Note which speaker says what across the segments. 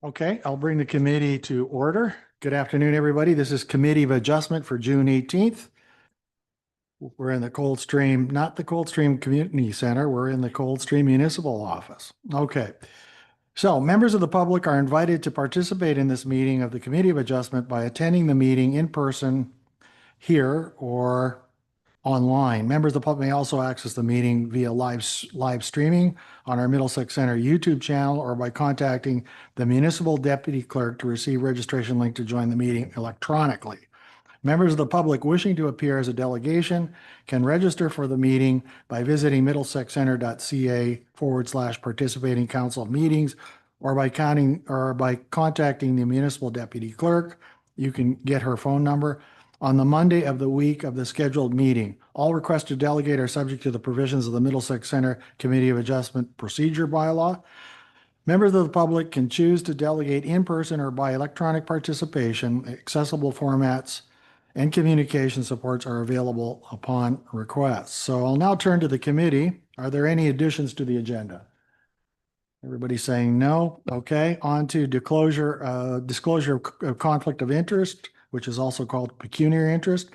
Speaker 1: Okay, I'll bring the committee to order. Good afternoon, everybody. This is Committee of Adjustment for June 18th. We're in the Coldstream, not the Coldstream Community Center. We're in the Coldstream Municipal Office. Okay. So members of the public are invited to participate in this meeting of the Committee of Adjustment by attending the meeting in person here or online. Members of the public may also access the meeting via live streaming on our Middlesex Center YouTube channel or by contacting the municipal deputy clerk to receive registration link to join the meeting electronically. Members of the public wishing to appear as a delegation can register for the meeting by visiting middlesexcenter.ca/participating council meetings or by contacting the municipal deputy clerk. You can get her phone number on the Monday of the week of the scheduled meeting. All requests to delegate are subject to the provisions of the Middlesex Center Committee of Adjustment Procedure Bylaw. Members of the public can choose to delegate in person or by electronic participation. Accessible formats and communication supports are available upon request. So I'll now turn to the committee. Are there any additions to the agenda? Everybody saying no. Okay, on to disclosure of conflict of interest, which is also called pecuniary interest.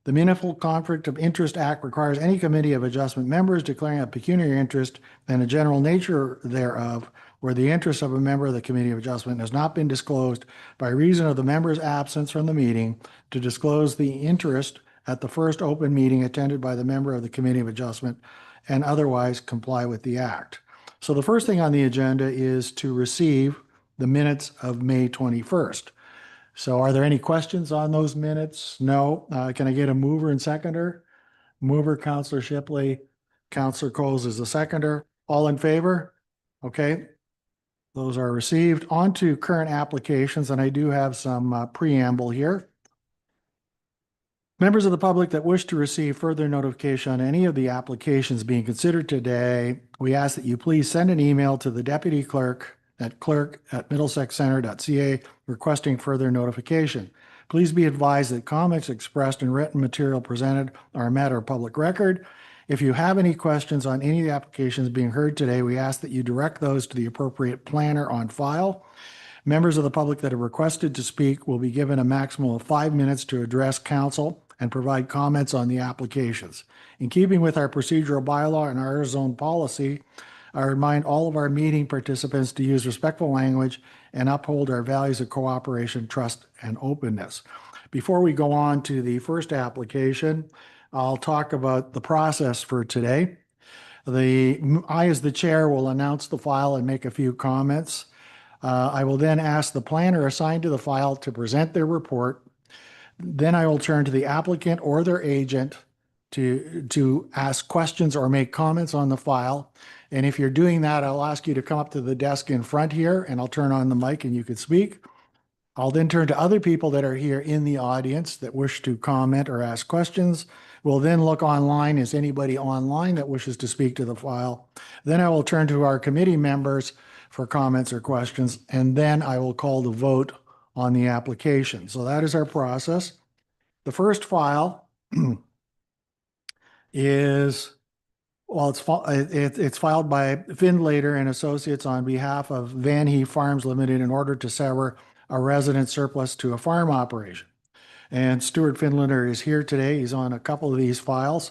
Speaker 1: The Municipal Conflict of Interest Act requires any committee of adjustment members declaring a pecuniary interest and the general nature thereof, where the interest of a member of the Committee of Adjustment has not been disclosed by reason of the member's absence from the meeting, to disclose the interest at the first open meeting attended by the member of the Committee of Adjustment and otherwise comply with the Act. So the first thing on the agenda is to receive the minutes of May 21st. So are there any questions on those minutes? No. Can I get a mover and seconder? Mover, Counselor Shipley. Counselor Coles is the seconder. All in favor? Okay. Those are received. On to current applications, and I do have some preamble here. Members of the public that wish to receive further notification on any of the applications being considered today, we ask that you please send an email to the deputy clerk at clerk@middlesexcenter.ca requesting further notification. Please be advised that comments expressed in written material presented are a matter of public record. If you have any questions on any of the applications being heard today, we ask that you direct those to the appropriate planner on file. Members of the public that have requested to speak will be given a maximum of 5 minutes to address council and provide comments on the applications. In keeping with our procedural bylaw and our zone policy, I remind all of our meeting participants to use respectful language and uphold our values of cooperation, trust, and openness. Before we go on to the first application, I'll talk about the process for today. I, as the chair, will announce the file and make a few comments. I will then ask the planner assigned to the file to present their report. Then I will turn to the applicant or their agent to ask questions or make comments on the file. And if you're doing that, I'll ask you to come up to the desk in front here and I'll turn on the mic and you can speak. I'll then turn to other people that are here in the audience that wish to comment or ask questions. We'll then look online. Is anybody online that wishes to speak to the file? Then I will turn to our committee members for comments or questions, and then I will call the vote on the application. So that is our process. The first file is, well, it's filed by Findlater and Associates on behalf of Van Hee Farms Limited in order to sever a resident surplus to a farm operation. And Stuart Findlater is here today. He's on a couple of these files.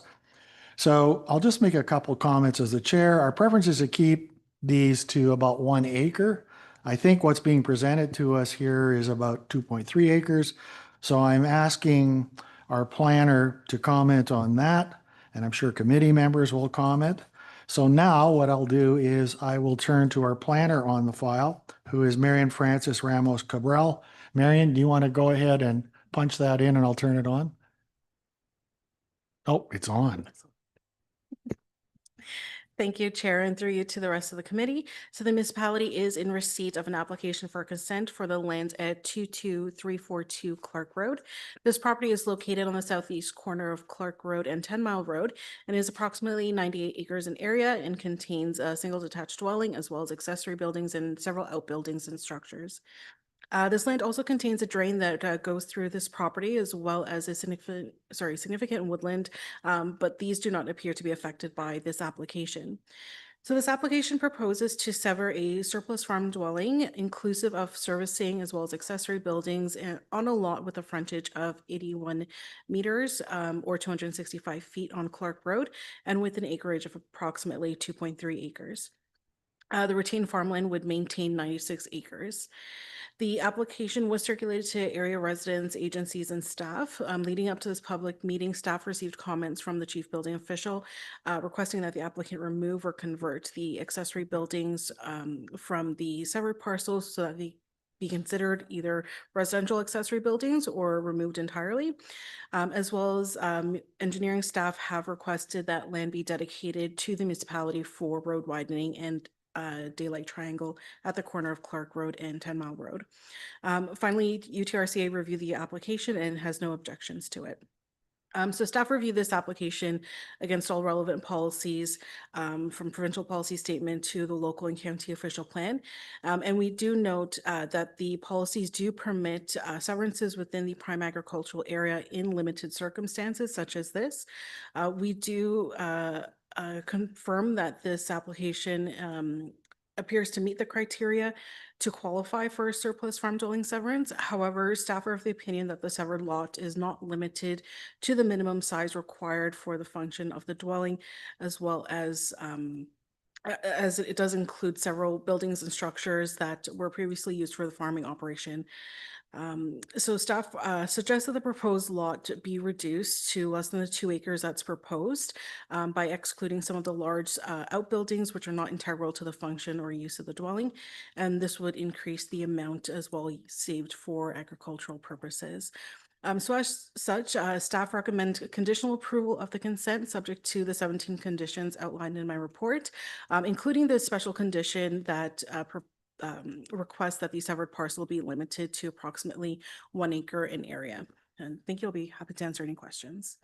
Speaker 1: So I'll just make a couple comments as the chair. Our preference is to keep these to about 1 acre. I think what's being presented to us here is about 2.3 acres. So I'm asking our planner to comment on that, and I'm sure committee members will comment. So now what I'll do is I will turn to our planner on the file, who is Marian Francis Ramos Cabral. Marian, do you want to go ahead and punch that in and I'll turn it on? Oh, it's on.
Speaker 2: Thank you, Chair, and through you to the rest of the committee. So the municipality is in receipt of an application for consent for the land at 22342 Clark Road. This property is located on the southeast corner of Clark Road and 10 Mile Road and is approximately 98 acres in area and contains a single detached dwelling as well as accessory buildings and several outbuildings and structures. This land also contains a drain that goes through this property as well as a significant woodland, but these do not appear to be affected by this application. So this application proposes to sever a surplus farm dwelling inclusive of servicing as well as accessory buildings on a lot with a frontage of 81 meters or 265 feet on Clark Road and with an acreage of approximately 2.3 acres. The retained farmland would maintain 96 acres. The application was circulated to area residents, agencies, and staff. Leading up to this public meeting, staff received comments from the chief building official requesting that the applicant remove or convert the accessory buildings from the severed parcels so that they be considered either residential accessory buildings or removed entirely. As well as engineering staff have requested that land be dedicated to the municipality for road widening and daylight triangle at the corner of Clark Road and 10 Mile Road. Finally, UTRCA reviewed the application and has no objections to it. So staff reviewed this application against all relevant policies, from provincial policy statement to the local and county official plan. And we do note that the policies do permit severances within the prime agricultural area in limited circumstances such as this. We do confirm that this application appears to meet the criteria to qualify for a surplus farm dwelling severance. However, staff are of the opinion that the severed lot is not limited to the minimum size required for the function of the dwelling, as well as it does include several buildings and structures that were previously used for the farming operation. So staff suggests that the proposed lot be reduced to less than the 2 acres that's proposed by excluding some of the large outbuildings which are not integral to the function or use of the dwelling. And this would increase the amount as well saved for agricultural purposes. So as such, staff recommend conditional approval of the consent subject to the 17 conditions outlined in my report, including the special condition that request that the severed parcel be limited to approximately 1 acre in area. And thank you. I'll be happy to answer any questions.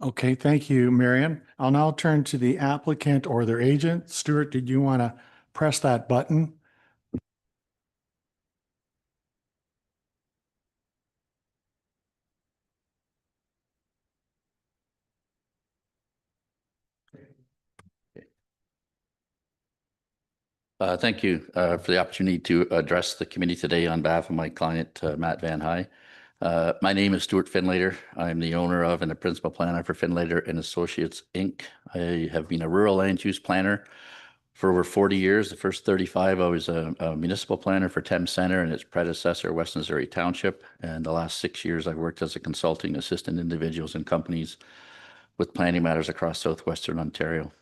Speaker 1: Okay, thank you, Marion. I'll now turn to the applicant or their agent. Stuart, did you want to press that button?
Speaker 3: Thank you for the opportunity to address the committee today on behalf of my client, Matt Van High. My name is Stuart Finlater. I'm the owner of and the principal planner for Finlater and Associates, Inc. I have been a rural land use planner for over 40 years. The first 35, I was a municipal planner for Thames Center and its predecessor, Western Surrey Township. And the last 6 years, I've worked as a consulting assistant individuals and companies with planning matters across southwestern Ontario.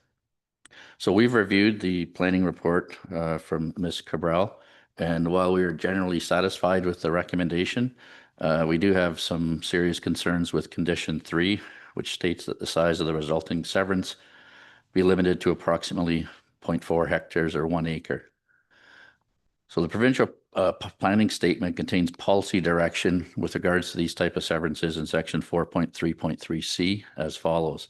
Speaker 3: So we've reviewed the planning report from Ms. Cabral, and while we are generally satisfied with the recommendation, we do have some serious concerns with condition 3, which states that the size of the resulting severance be limited to approximately 0.4 hectares or 1 acre. So the provincial planning statement contains policy direction with regards to these type of severances in section 4.3.3C as follows.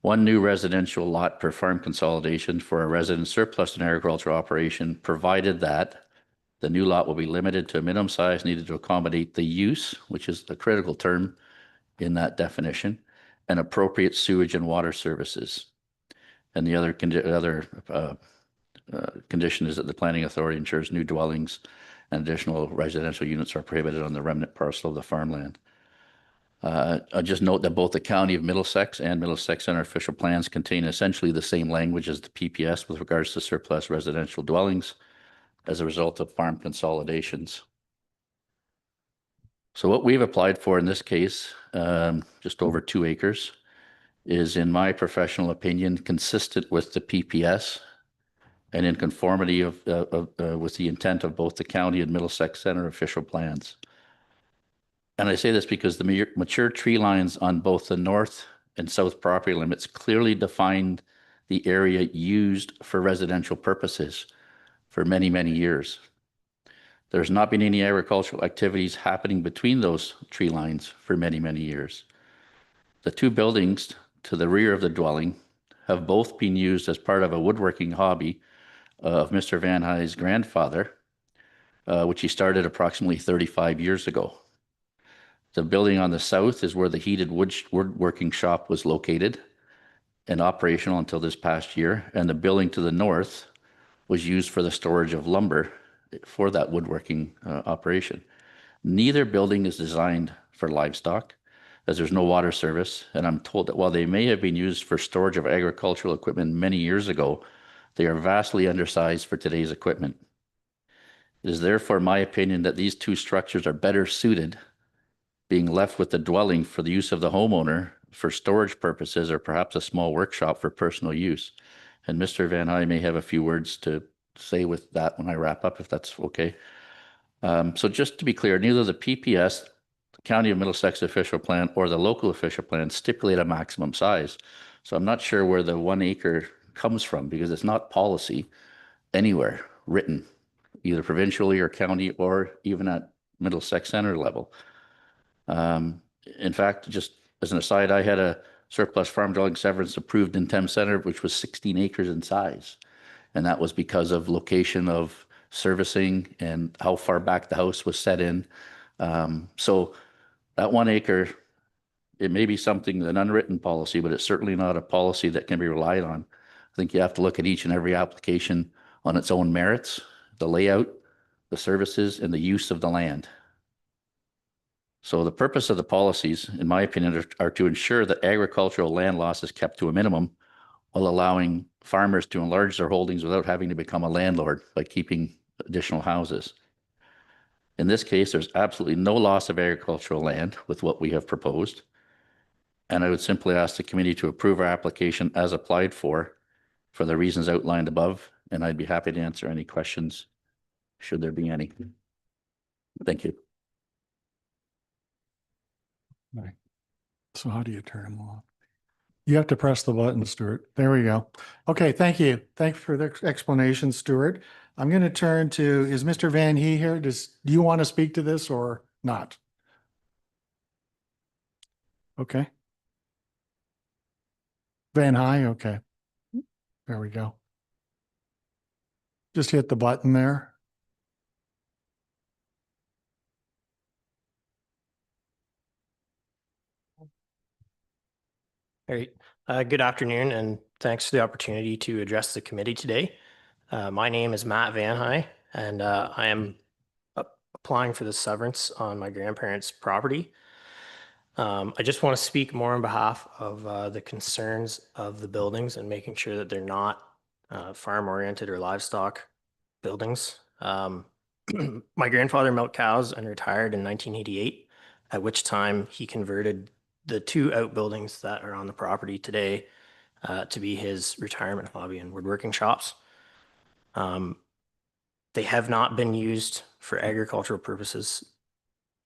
Speaker 3: 1 new residential lot per farm consolidation for a resident surplus and agricultural operation, provided that the new lot will be limited to a minimum size needed to accommodate the use, which is a critical term in that definition, and appropriate sewage and water services. And the other condition is that the planning authority ensures new dwellings and additional residential units are prohibited on the remnant parcel of the farmland. I'll just note that both the County of Middlesex and Middlesex Center official plans contain essentially the same language as the PPS with regards to surplus residential dwellings as a result of farm consolidations. So what we've applied for in this case, just over 2 acres, is in my professional opinion consistent with the PPS and in conformity with the intent of both the County and Middlesex Center official plans. And I say this because the mature tree lines on both the north and south property limits clearly defined the area used for residential purposes for many, many years. There's not been any agricultural activities happening between those tree lines for many, many years. The 2 buildings to the rear of the dwelling have both been used as part of a woodworking hobby of Mr. Van High's grandfather, which he started approximately 35 years ago. The building on the south is where the heated woodworking shop was located. and operational until this past year, and the building to the north was used for the storage of lumber for that woodworking operation. Neither building is designed for livestock, as there's no water service, and I'm told that while they may have been used for storage of agricultural equipment many years ago, they are vastly undersized for today's equipment. It is therefore my opinion that these two structures are better suited, being left with the dwelling for the use of the homeowner for storage purposes, or perhaps a small workshop for personal use. And Mr. Van Hy may have a few words to say with that when I wrap up, if that's okay. So just to be clear, neither the PPS, the County of Middlesex official plan, or the local official plan stipulate a maximum size. So I'm not sure where the 1 acre comes from, because it's not policy anywhere written, either provincially or county, or even at Middlesex Center level. In fact, just as an aside, I had a surplus farm dwelling severance approved in Thames Center, which was 16 acres in size. And that was because of location of servicing and how far back the house was set in. So that 1 acre, it may be something, an unwritten policy, but it's certainly not a policy that can be relied on. I think you have to look at each and every application on its own merits, the layout, the services, and the use of the land. So the purpose of the policies, in my opinion, are to ensure that agricultural land loss is kept to a minimum, while allowing farmers to enlarge their holdings without having to become a landlord by keeping additional houses. In this case, there's absolutely no loss of agricultural land with what we have proposed. And I would simply ask the committee to approve our application as applied for the reasons outlined above. And I'd be happy to answer any questions, should there be any. Thank you.
Speaker 1: Right. So how do you turn them off? You have to press the button, Stuart. There we go. Okay, thank you. Thanks for the explanation, Stuart. I'm going to turn to, is Mr. Van He here? Do you want to speak to this or not? Okay. Van Hy, okay. There we go. Just hit the button there.
Speaker 4: All right. Good afternoon, and thanks for the opportunity to address the committee today. My name is Matt Van Hy, and I am applying for the severance on my grandparents' property. I just want to speak more on behalf of the concerns of the buildings and making sure that they're not farm-oriented or livestock buildings. My grandfather milked cows and retired in 1988, at which time he converted the two outbuildings that are on the property today to be his retirement hobby and woodworking shops. They have not been used for agricultural purposes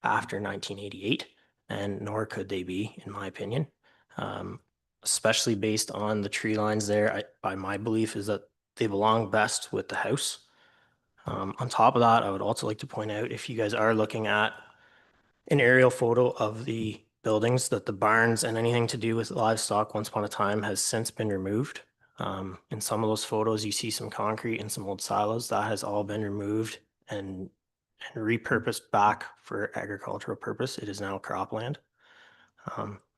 Speaker 4: after 1988, and nor could they be, in my opinion, especially based on the tree lines there. My belief is that they belong best with the house. On top of that, I would also like to point out, if you guys are looking at an aerial photo of the buildings, that the barns and anything to do with livestock once upon a time has since been removed. In some of those photos, you see some concrete and some old silos. That has all been removed and repurposed back for agricultural purpose. It is now cropland.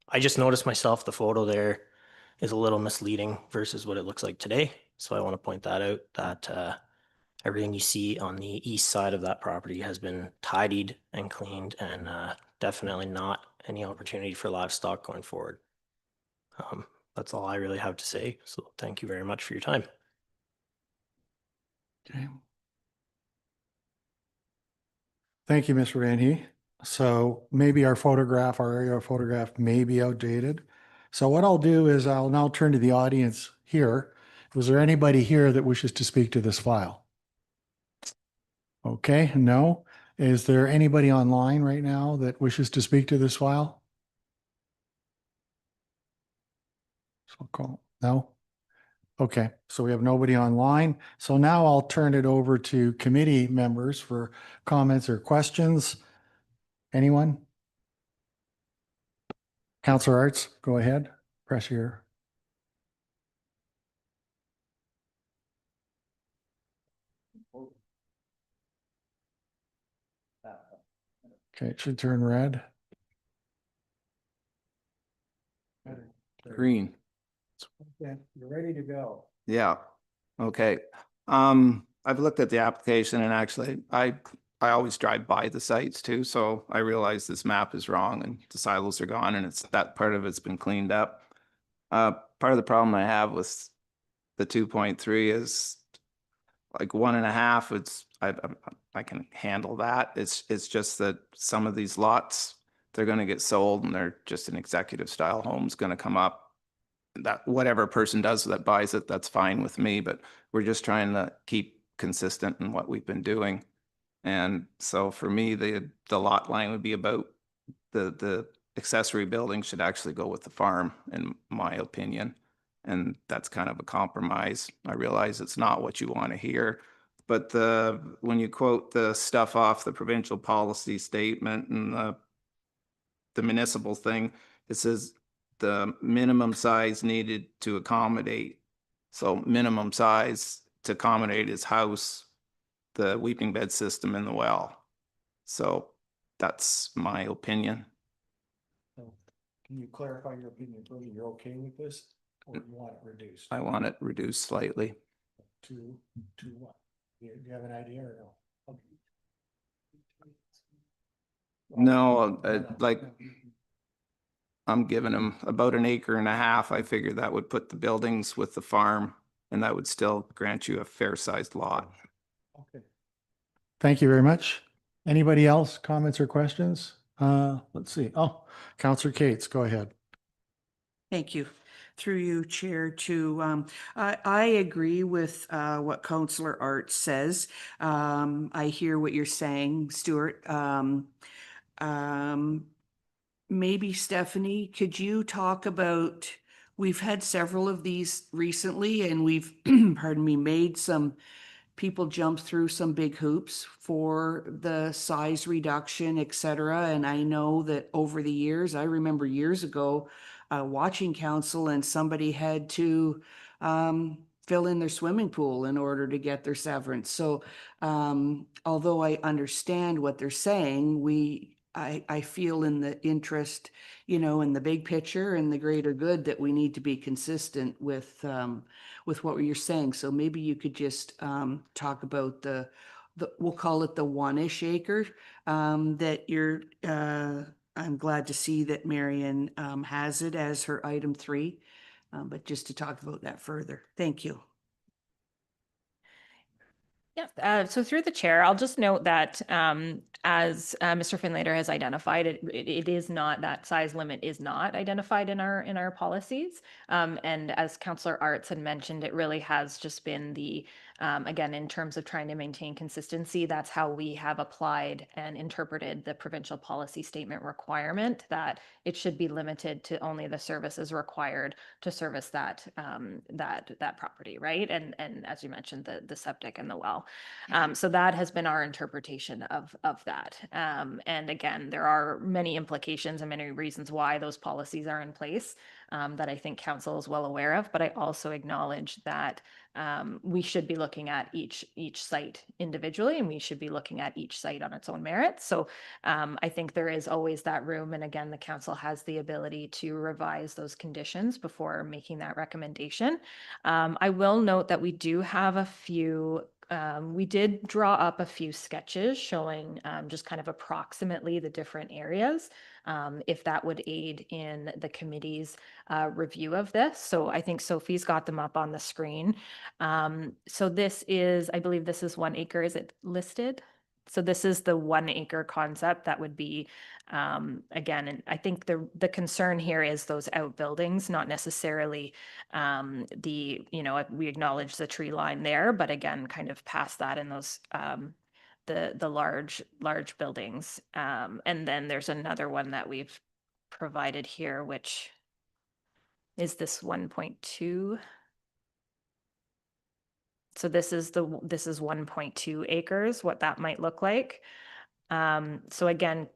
Speaker 4: I just noticed myself the photo there is a little misleading versus what it looks like today. So I want to point that out, that everything you see on the east side of that property has been tidied and cleaned, and definitely not any opportunity for livestock going forward. That's all I really have to say. So thank you very much for your time.
Speaker 1: Okay. Thank you, Mr. Van He. So maybe our aerial photograph may be outdated. So what I'll do is I'll now turn to the audience here. Was there anybody here that wishes to speak to this file? Okay, no. Is there anybody online right now that wishes to speak to this file? So call, no? Okay, so we have nobody online. So now I'll turn it over to committee members for comments or questions. Anyone? Councilor Arts, go ahead. Press your. Okay, it should turn red.
Speaker 5: Green.
Speaker 1: Okay, you're ready to go.
Speaker 5: Yeah, okay. I've looked at the application and actually I always drive by the sites too, so I realize this map is wrong and the silos are gone and it's that part of it's been cleaned up. Part of the problem I have with the 2.3 is like 1.5, I can handle that. It's just that some of these lots, they're gonna get sold and they're just an executive style home's gonna come up. That whatever person does that buys it, that's fine with me, but we're just trying to keep consistent in what we've been doing. And so for me, the lot line would be about the accessory building should actually go with the farm, in my opinion. And that's kind of a compromise. I realize it's not what you want to hear, but when you quote the stuff off the provincial policy statement and the municipal thing, it says the minimum size needed to accommodate. So minimum size to accommodate his house, the weeping bed system and the well. So that's my opinion.
Speaker 1: So can you clarify your opinion, whether you're okay with this or you want it reduced?
Speaker 5: I want it reduced slightly.
Speaker 1: To what? Do you have an idea or no? Okay.
Speaker 5: No, like I'm giving him about 1.5 acres. I figured that would put the buildings with the farm and that would still grant you a fair sized lot.
Speaker 1: Okay. Thank you very much. Anybody else, comments or questions? Let's see. Oh, Counselor Cates, go ahead.
Speaker 6: Thank you. Through you, Chair, I agree with what Councillor Art says. I hear what you're saying, Stuart. Maybe Stephanie, could you talk about, we've had several of these recently and we've, pardon me, made some people jump through some big hoops for the size reduction, et cetera. And I know that over the years, I remember years ago, watching council and somebody had to fill in their swimming pool in order to get their severance. So although I understand what they're saying, I feel in the interest, in the big picture and the greater good that we need to be consistent with what you're saying. So maybe you could just talk about the we'll call it the 1-ish acre that you're I'm glad to see that Marion has it as her item 3, but just to talk about that further. Thank you.
Speaker 7: Yeah, so through the chair, I'll just note that as Mr. Finlater has identified, it is not, that size limit is not identified in our policies. And as Councillor Arts had mentioned, it really has just been the, again, in terms of trying to maintain consistency, that's how we have applied and interpreted the provincial policy statement requirement that it should be limited to only the services required to service that that property, right? And as you mentioned, the septic and the well. So that has been our interpretation of that. And again, there are many implications and many reasons why those policies are in place that I think council is well aware of. But I also acknowledge that we should be looking at each site individually, and we should be looking at each site on its own merits. So I think there is always that room. And again, the council has the ability to revise those conditions before making that recommendation. I will note that we do have a few we did draw up a few sketches showing just kind of approximately the different areas, if that would aid in the committee's review of this. So I think Sophie's got them up on the screen. So this is, I believe this is 1 acre. Is it listed? So this is the 1 acre concept that would be, again, and I think the concern here is those outbuildings, not necessarily we acknowledge the tree line there, but again, kind of past that in those the large buildings. And then there's another one that we've provided here, which is this 1.2. So this is 1.2 acres, what that might look like. So again,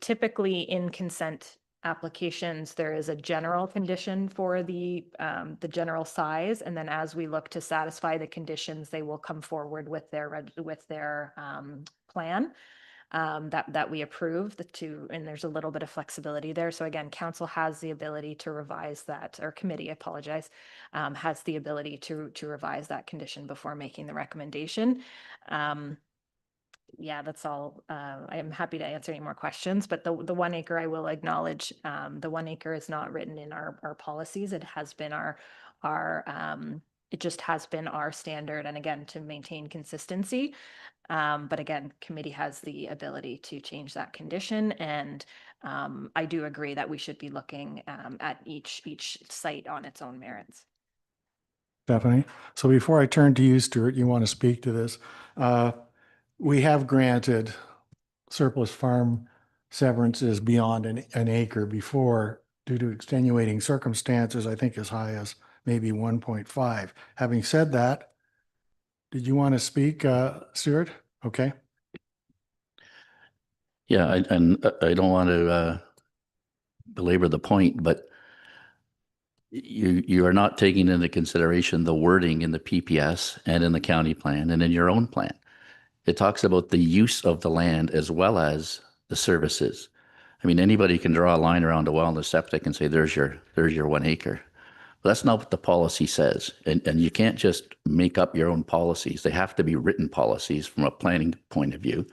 Speaker 7: typically in consent applications, there is a general condition for the general size, and then as we look to satisfy the conditions, they will come forward with their plan. that we approve and there's a little bit of flexibility there. So again, council has the ability to revise that, or committee, I apologize, has the ability to revise that condition before making the recommendation. Yeah, that's all. I am happy to answer any more questions, but the 1 acre, I will acknowledge, the 1 acre is not written in our policies. It has been it just has been our standard, and again, to maintain consistency. But again, committee has the ability to change that condition, and I do agree that we should be looking at each site on its own merits.
Speaker 1: Stephanie. So before I turn to you, Stuart, you want to speak to this? We have granted surplus farm severances beyond an acre before due to extenuating circumstances, I think as high as maybe 1.5. Having said that, did you want to speak, Stuart? Okay.
Speaker 3: Yeah, and I don't want to belabor the point, but you are not taking into consideration the wording in the PPS and in the county plan and in your own plan. It talks about the use of the land as well as the services. I mean, anybody can draw a line around a well and a septic and say, there's your 1 acre. But that's not what the policy says. And you can't just make up your own policies. They have to be written policies from a planning point of view.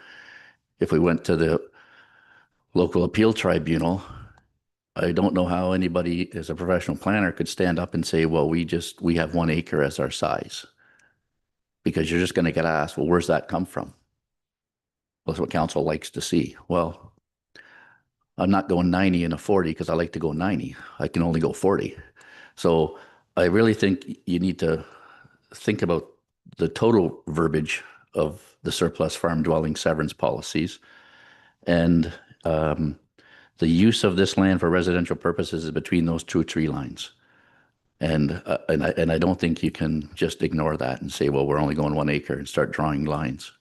Speaker 3: If we went to the local appeal tribunal, I don't know how anybody as a professional planner could stand up and say, well, we have 1 acre as our size. Because you're just going to get asked, well, where's that come from? That's what council likes to see. Well, I'm not going 90 and a 40 because I like to go 90. I can only go 40. So I really think you need to think about the total verbiage of the surplus farm dwelling severance policies. And the use of this land for residential purposes is between those 2 tree lines. And I don't think you can just ignore that and say, well, we're only going 1 acre and start drawing lines.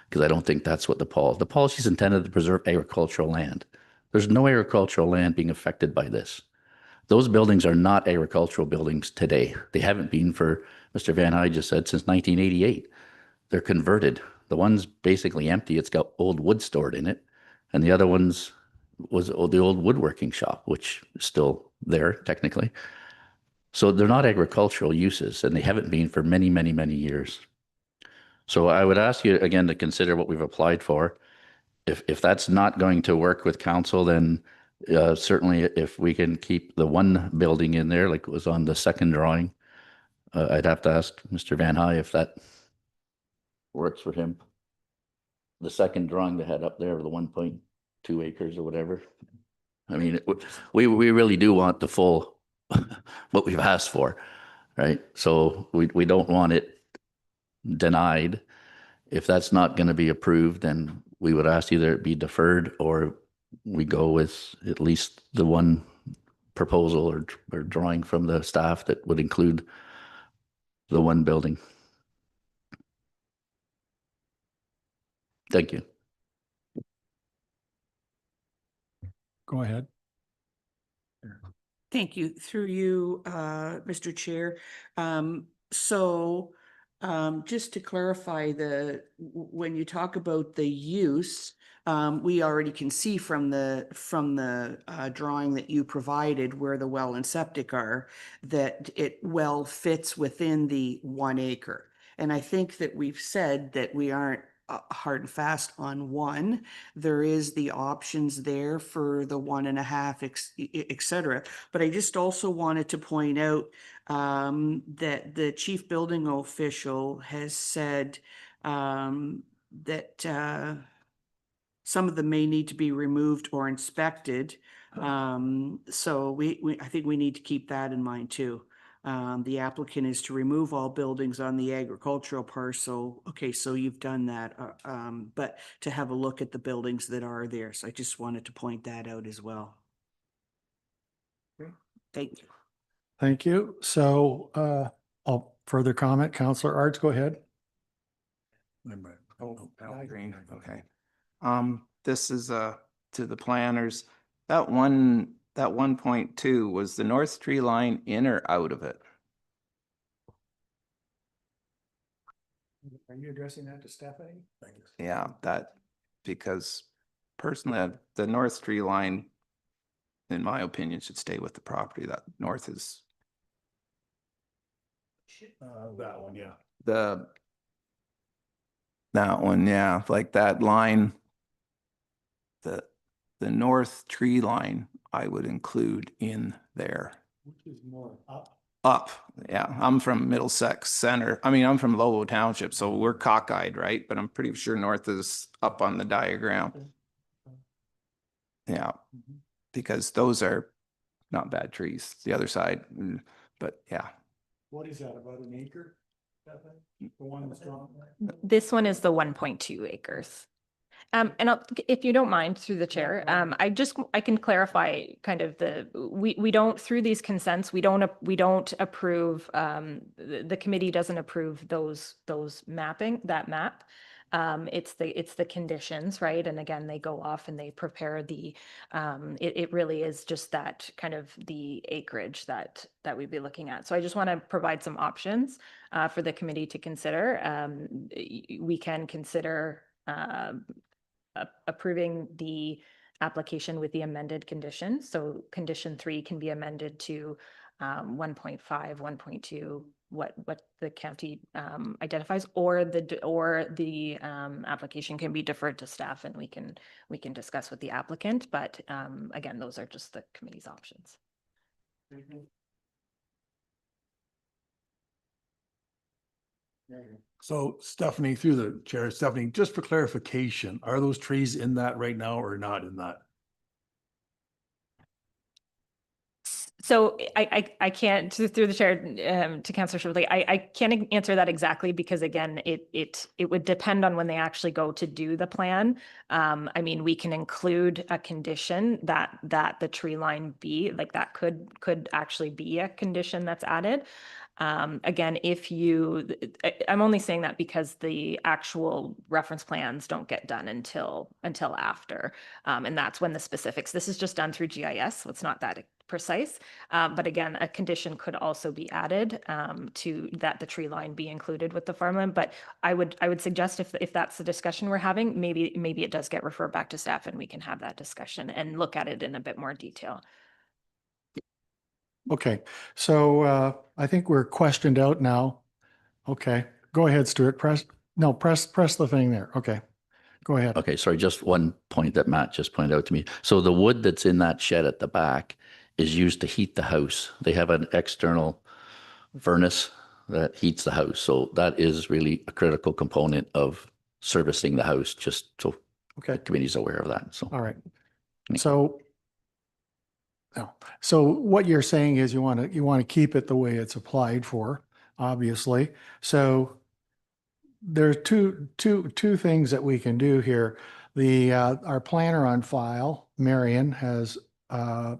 Speaker 3: Because I don't think that's what the policy is intended to preserve agricultural land. There's no agricultural land being affected by this. Those buildings are not agricultural buildings today. They haven't been for, Mr. Van Hy just said, since 1988. They're converted. The one's basically empty. It's got old wood stored in it. And the other one's was the old woodworking shop, which is still there technically. So they're not agricultural uses, and they haven't been for many, many, many years. So I would ask you again to consider what we've applied for. If that's not going to work with council, then certainly if we can keep the 1 building in there, like it was on the second drawing, I'd have to ask Mr. Van Hy if that works for him. The second drawing they had up there, the 1.2 acres or whatever. I mean, we really do want the full, what we've asked for, right? So we don't want it denied. If that's not going to be approved, then we would ask either it be deferred or we go with at least the 1 proposal or drawing from the staff that would include the 1 building. Thank you.
Speaker 1: Go ahead.
Speaker 6: Thank you. Through you, Mr. Chair. Just to clarify, when you talk about the use, we already can see from the drawing that you provided where the well and septic are, that it well fits within the 1 acre. And I think that we've said that we aren't hard and fast on 1. There is the options there for the 1.5, et cetera. But I just also wanted to point out that the chief building official has said that some of them may need to be removed or inspected. So I think we need to keep that in mind too. The applicant is to remove all buildings on the agricultural parcel. Okay, so you've done that, but to have a look at the buildings that are there. So I just wanted to point that out as well. Thank you.
Speaker 1: Thank you. So I'll further comment. Councillor Arts, go ahead.
Speaker 5: Green, okay. This is to the planners. That 1.2, was the north tree line in or out of it?
Speaker 1: Are you addressing that to Stephanie?
Speaker 5: Yeah, that because personally, the north tree line, in my opinion, should stay with the property. That north is
Speaker 8: That one, yeah.
Speaker 5: that one, yeah, like that line, the north tree line, I would include in there.
Speaker 1: Which is more up.
Speaker 5: Up, yeah. I'm from Middlesex Center. I mean, I'm from Lobo Township, so we're cockeyed, right? But I'm pretty sure north is up on the diagram. Yeah, because those are not bad trees. The other side, but yeah.
Speaker 1: What is that, about an acre? The one that's drawn?
Speaker 7: This one is the 1.2 acres. And if you don't mind, through the chair, I can clarify kind of we don't, through these consents, we don't approve, the committee doesn't approve those that map. It's the conditions, right? And again, they go off and they prepare it really is just that kind of the acreage that we'd be looking at. So I just want to provide some options for the committee to consider. We can consider approving the application with the amended conditions. So condition 3 can be amended to 1.5, 1.2, what the county identifies, or the application can be deferred to staff and we can discuss with the applicant. But again, those are just the committee's options.
Speaker 8: So Stephanie, through the chair, Stephanie, just for clarification, are those trees in that right now or not in that?
Speaker 7: So I can't, through the chair, to Councillor Shipley, I can't answer that exactly because again, it would depend on when they actually go to do the plan. I mean, we can include a condition that the tree line be, like that could actually be a condition that's added. Again, I'm only saying that because the actual reference plans don't get done until after. And that's when the specifics, this is just done through GIS, so it's not that precise. But again, a condition could also be added to that the tree line be included with the farmland. But I would suggest if that's the discussion we're having, maybe it does get referred back to staff and we can have that discussion and look at it in a bit more detail.
Speaker 1: Okay, so I think we're questioned out now. Okay, go ahead, Stuart. Press the thing there. Okay, go ahead.
Speaker 3: Okay, sorry, just one point that Matt just pointed out to me. So the wood that's in that shed at the back is used to heat the house. They have an external furnace that heats the house. So that is really a critical component of servicing the house, just so the
Speaker 1: Okay,
Speaker 3: committee's aware of that. So,
Speaker 1: all right. So what you're saying is you want to keep it the way it's applied for, obviously. So there's two things that we can do here. Our planner on file, Marion, has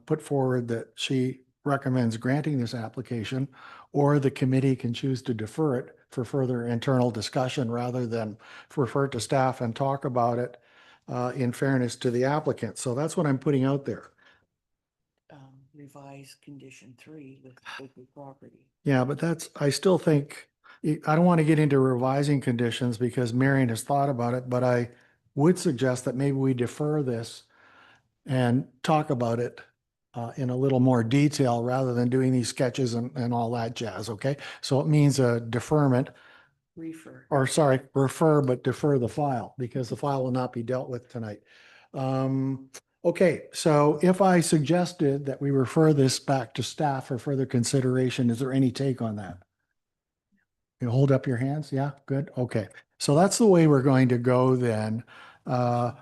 Speaker 1: put forward that she recommends granting this application, or the committee can choose to defer it for further internal discussion rather than refer it to staff and talk about it in fairness to the applicant. So that's what I'm putting out there.
Speaker 6: Revise condition 3 with local property.
Speaker 1: Yeah, but I still think, I don't want to get into revising conditions because Marion has thought about it, but I would suggest that maybe we defer this and talk about it in a little more detail rather than doing these sketches and all that jazz, okay? So it means a deferment, refer, but defer the file because the file will not be dealt with tonight. Okay, so if I suggested that we refer this back to staff for further consideration, is there any take on that? You hold up your hands? Yeah, good. Okay. So that's the way we're going to go then.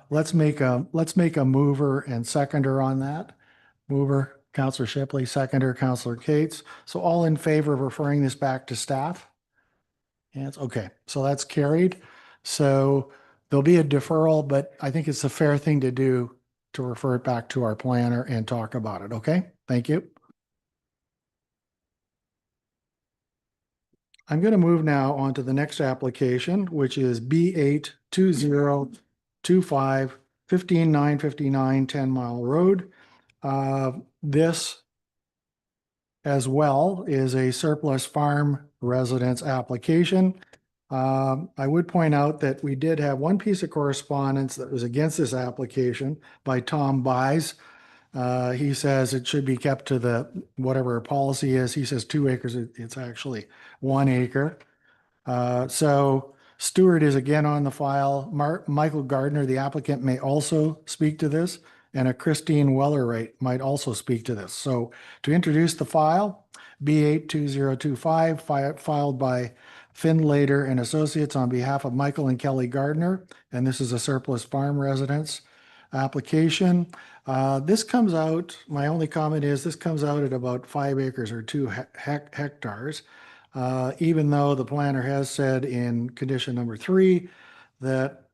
Speaker 1: Let's make a mover and seconder on that. Mover, Councillor Shipley, seconder, Councillor Cates. So all in favor of referring this back to staff? Hands, okay. So that's carried. So there'll be a deferral, but I think it's a fair thing to do to refer it back to our planner and talk about it. Okay, thank you. I'm going to move now on to the next application, which is B82025 15959 10 Mile Road. This as well is a surplus farm residence application. I would point out that we did have one piece of correspondence that was against this application by Tom Buys. He says it should be kept to the, whatever our policy is. He says 2 acres, it's actually 1 acre. So Stuart is again on the file. Michael Gardner, the applicant, may also speak to this, and a Christine Wellerwright might also speak to this. So to introduce the file, B82025, filed by Finlater and Associates on behalf of Michael and Kelly Gardner, and this is a surplus farm residence application. This comes out, my only comment is this comes out at about 5 acres or 2 hectares. Even though the planner has said in condition number 3 that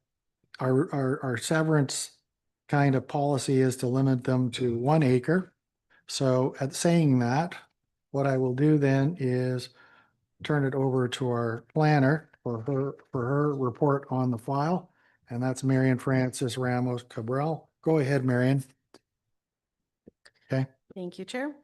Speaker 1: our severance kind of policy is to limit them to 1 acre. So at saying that, what I will do then is turn it over to our planner for her report on the file. And that's Marion Francis Ramos Cabral. Go ahead, Marion. Okay.
Speaker 2: Thank you, Chair.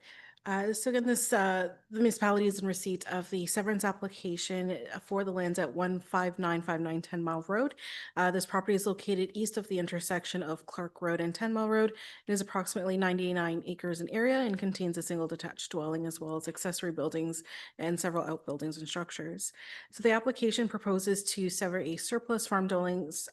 Speaker 2: So again, the municipality is in receipt of the severance application for the lands at 15959 10 Mile Road. This property is located east of the intersection of Clark Road and 10 Mile Road. It is approximately 99 acres in area and contains a single detached dwelling as well as accessory buildings and several outbuildings and structures. So the application proposes to sever a surplus farm dwellings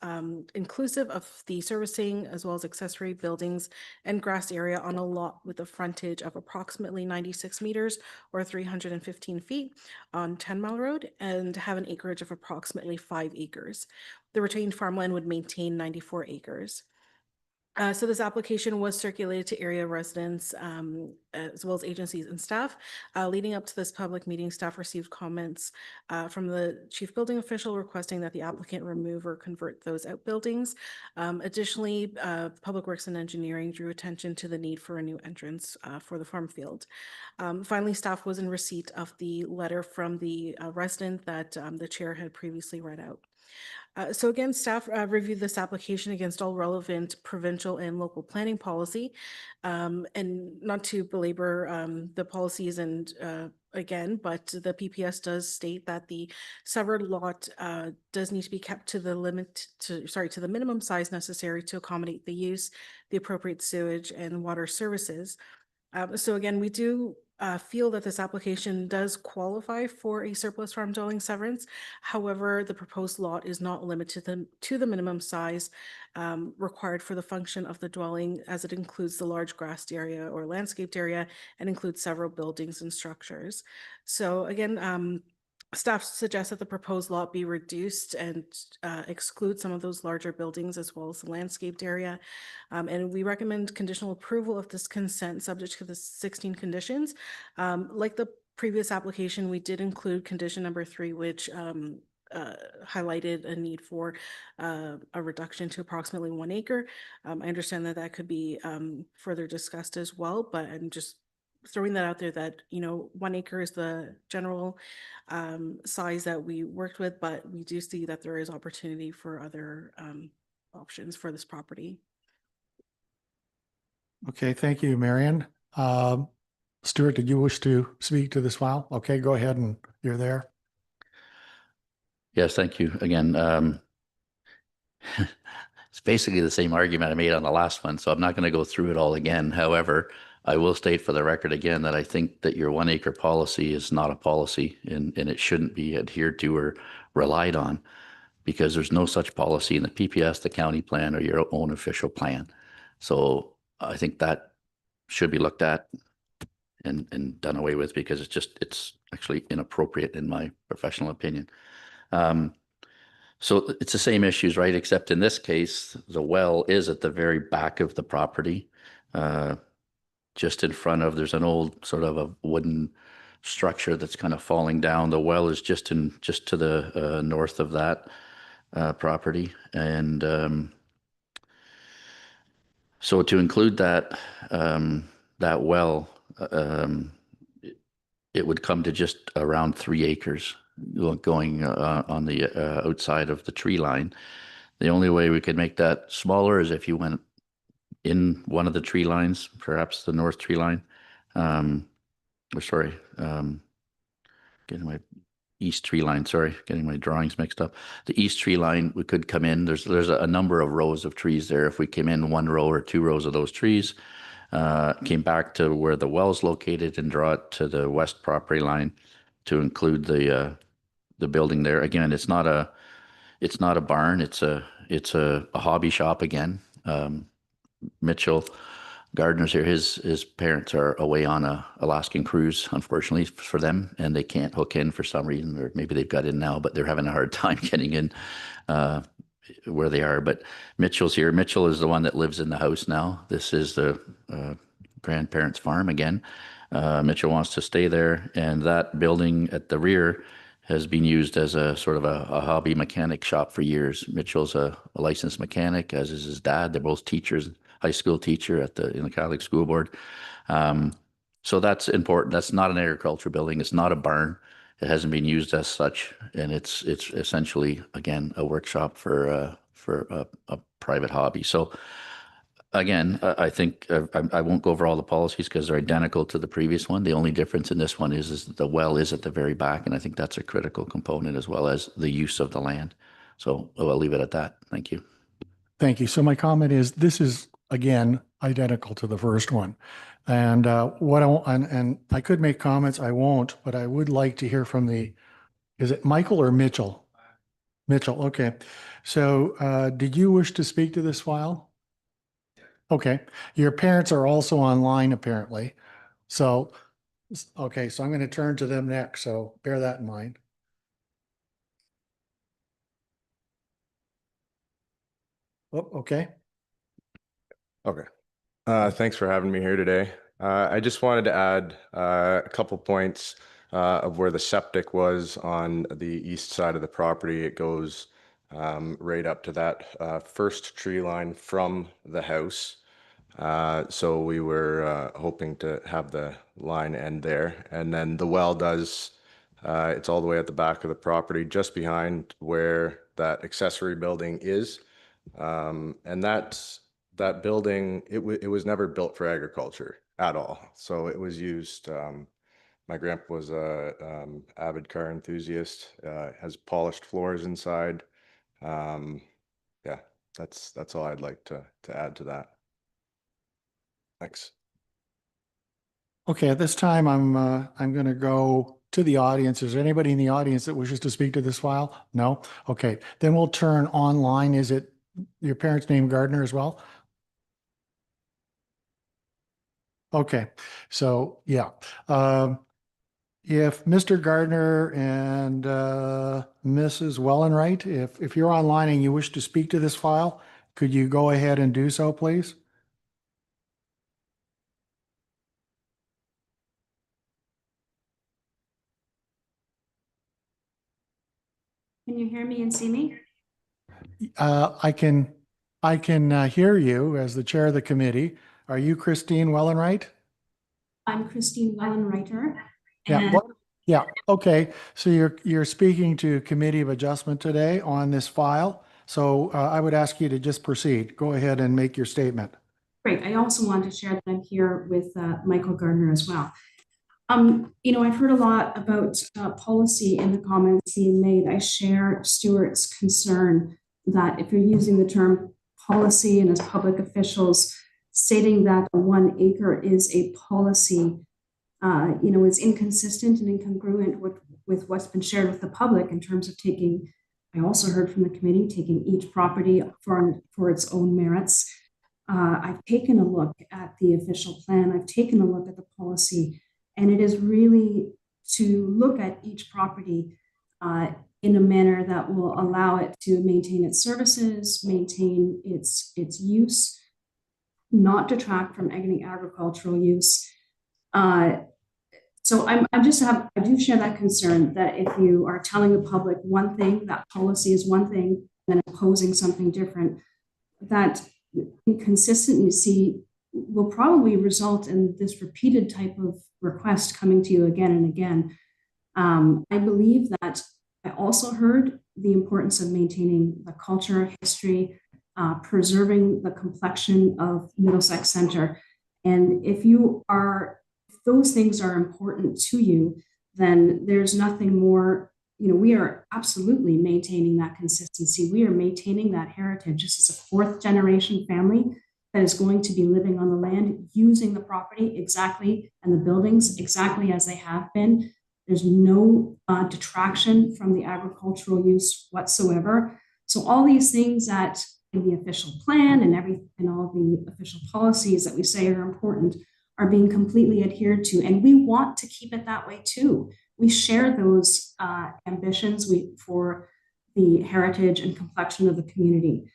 Speaker 2: inclusive of the servicing as well as accessory buildings and grass area on a lot with a frontage of approximately 96 meters or 315 feet on 10 Mile Road and have an acreage of approximately 5 acres. The retained farmland would maintain 94 acres. So this application was circulated to area residents as well as agencies and staff. Leading up to this public meeting, staff received comments from the chief building official requesting that the applicant remove or convert those outbuildings. Additionally, Public Works and Engineering drew attention to the need for a new entrance for the farm field. Finally, staff was in receipt of the letter from the resident that the chair had previously read out. So again, staff reviewed this application against all relevant provincial and local planning policy. And not to belabor the policies and again, but the PPS does state that the severed lot does need to be kept to the to the minimum size necessary to accommodate the use, the appropriate sewage and water services. So again, we do feel that this application does qualify for a surplus farm dwelling severance. However, the proposed lot is not limited to the minimum size required for the function of the dwelling, as it includes the large grassed area or landscaped area and includes several buildings and structures. So again, staff suggests that the proposed lot be reduced and exclude some of those larger buildings as well as the landscaped area. And we recommend conditional approval of this consent subject to the 16 conditions. Like the previous application, we did include condition number 3, which highlighted a need for a reduction to approximately 1 acre. I understand that that could be further discussed as well, but I'm just throwing that out there that, 1 acre is the general size that we worked with, but we do see that there is opportunity for other options for this property.
Speaker 1: Okay, thank you, Marion. Stuart, did you wish to speak to this file? Okay, go ahead and you're there.
Speaker 3: Yes, thank you again. It's basically the same argument I made on the last one, so I'm not going to go through it all again. However, I will state for the record again that I think that your 1 acre policy is not a policy and it shouldn't be adhered to or relied on because there's no such policy in the PPS, the county plan, or your own official plan. So I think that should be looked at and done away with because it's actually inappropriate in my professional opinion. So it's the same issues, right? Except in this case, the well is at the very back of the property. Just in front of, there's an old sort of a wooden structure that's kind of falling down. The well is just to the north of that property. And so to include that, that well, it would come to just around 3 acres going on the outside of the tree line. The only way we could make that smaller is if you went in one of the tree lines, perhaps the north tree line. Getting my east tree line, sorry, getting my drawings mixed up. The east tree line, we could come in, there's a number of rows of trees there. If we came in 1 row or 2 rows of those trees, came back to where the well's located and draw it to the west property line to include the building there. Again, it's not a barn, it's a hobby shop again. Mitchell Gardner's here. His parents are away on a Alaskan cruise, unfortunately for them, and they can't hook in for some reason, or maybe they've got in now, but they're having a hard time getting in where they are. But Mitchell's here. Mitchell is the one that lives in the house now. This is the grandparents' farm again. Mitchell wants to stay there, and that building at the rear has been used as a sort of a hobby mechanic shop for years. Mitchell's a licensed mechanic, as is his dad. They're both teachers, high school teacher in the Catholic School Board. So that's important. That's not an agriculture building. It's not a barn. It hasn't been used as such, and it's essentially, again, a workshop for a private hobby. So again, I think I won't go over all the policies because they're identical to the previous one. The only difference in this one is that the well is at the very back, and I think that's a critical component, as well as the use of the land. So I'll leave it at that. Thank you.
Speaker 1: Thank you. So my comment is, this is, again, identical to the first one. And and I could make comments, I won't, but I would like to hear from is it Michael or Mitchell? Mitchell, okay. So did you wish to speak to this file? Okay. Your parents are also online, apparently. So, okay, so I'm going to turn to them next, so bear that in mind. Oh, okay.
Speaker 9: Okay. Thanks for having me here today. I just wanted to add a couple points of where the septic was on the east side of the property. It goes right up to that first tree line from the house. So we were hoping to have the line end there. And then the well does, it's all the way at the back of the property, just behind where that accessory building is. And that building, it was never built for agriculture at all. So it was used, my grandpa was a avid car enthusiast, has polished floors inside. Yeah, that's all I'd like to add to that. Thanks.
Speaker 1: Okay, at this time, I'm going to go to the audience. Is there anybody in the audience that wishes to speak to this file? No? Okay, then we'll turn online. Is it your parents' name Gardner as well? Okay, so yeah. If Mr. Gardner and Mrs. Wellenwright, if you're online and you wish to speak to this file, could you go ahead and do so, please?
Speaker 10: Can you hear me and see me?
Speaker 1: I can hear you as the chair of the committee. Are you Christine Wellenwright?
Speaker 10: I'm Christine Wellenreiter.
Speaker 1: Yeah. Yeah. Okay. So you're speaking to Committee of Adjustment today on this file. So I would ask you to just proceed. Go ahead and make your statement.
Speaker 10: Great. I also want to share that I'm here with Michael Gardner as well. I've heard a lot about policy in the comments being made. I share Stuart's concern that if you're using the term policy and as public officials stating that 1 acre is a policy, is inconsistent and incongruent with what's been shared with the public in terms of taking, I also heard from the committee, taking each property for its own merits. I've taken a look at the official plan. I've taken a look at the policy. And it is really to look at each property in a manner that will allow it to maintain its services, maintain its use, not detract from any agricultural use. So I do share that concern that if you are telling the public one thing, that policy is one thing, and then imposing something different, that inconsistency will probably result in this repeated type of request coming to you again and again. I believe that I also heard the importance of maintaining the culture, history, preserving the complexion of Middlesex Centre. And if those things are important to you, then there's nothing more we are absolutely maintaining that consistency. We are maintaining that heritage. This is a fourth generation family that is going to be living on the land, using the property exactly and the buildings exactly as they have been. There's no detraction from the agricultural use whatsoever. So all these things that in the official plan and all the official policies that we say are important are being completely adhered to. And we want to keep it that way too. We share those ambitions for the heritage and complexion of the community.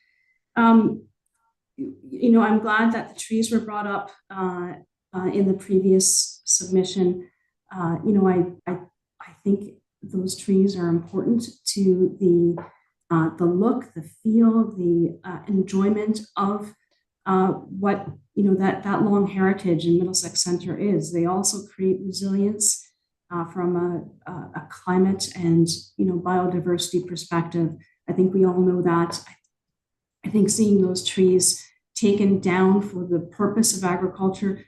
Speaker 10: I'm glad that the trees were brought up in the previous submission. I think those trees are important to the look, the feel, the enjoyment of what that long heritage in Middlesex Centre is. They also create resilience from a climate and biodiversity perspective. I think we all know that. I think seeing those trees taken down for the purpose of agriculture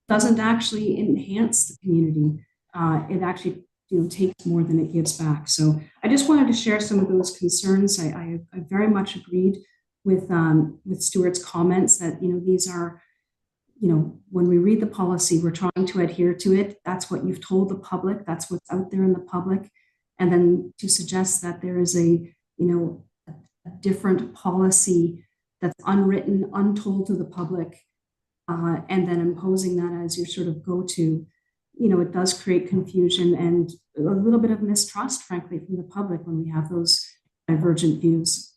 Speaker 10: doesn't actually enhance the community. It actually takes more than it gives back. So I just wanted to share some of those concerns. I very much agreed with Stuart's comments that these are, when we read the policy, we're trying to adhere to it. That's what you've told the public. That's what's out there in the public. And then to suggest that there is a different policy that's unwritten, untold to the public, and then imposing that as your sort of go-to, it does create confusion and a little bit of mistrust, frankly, from the public when we have those divergent views.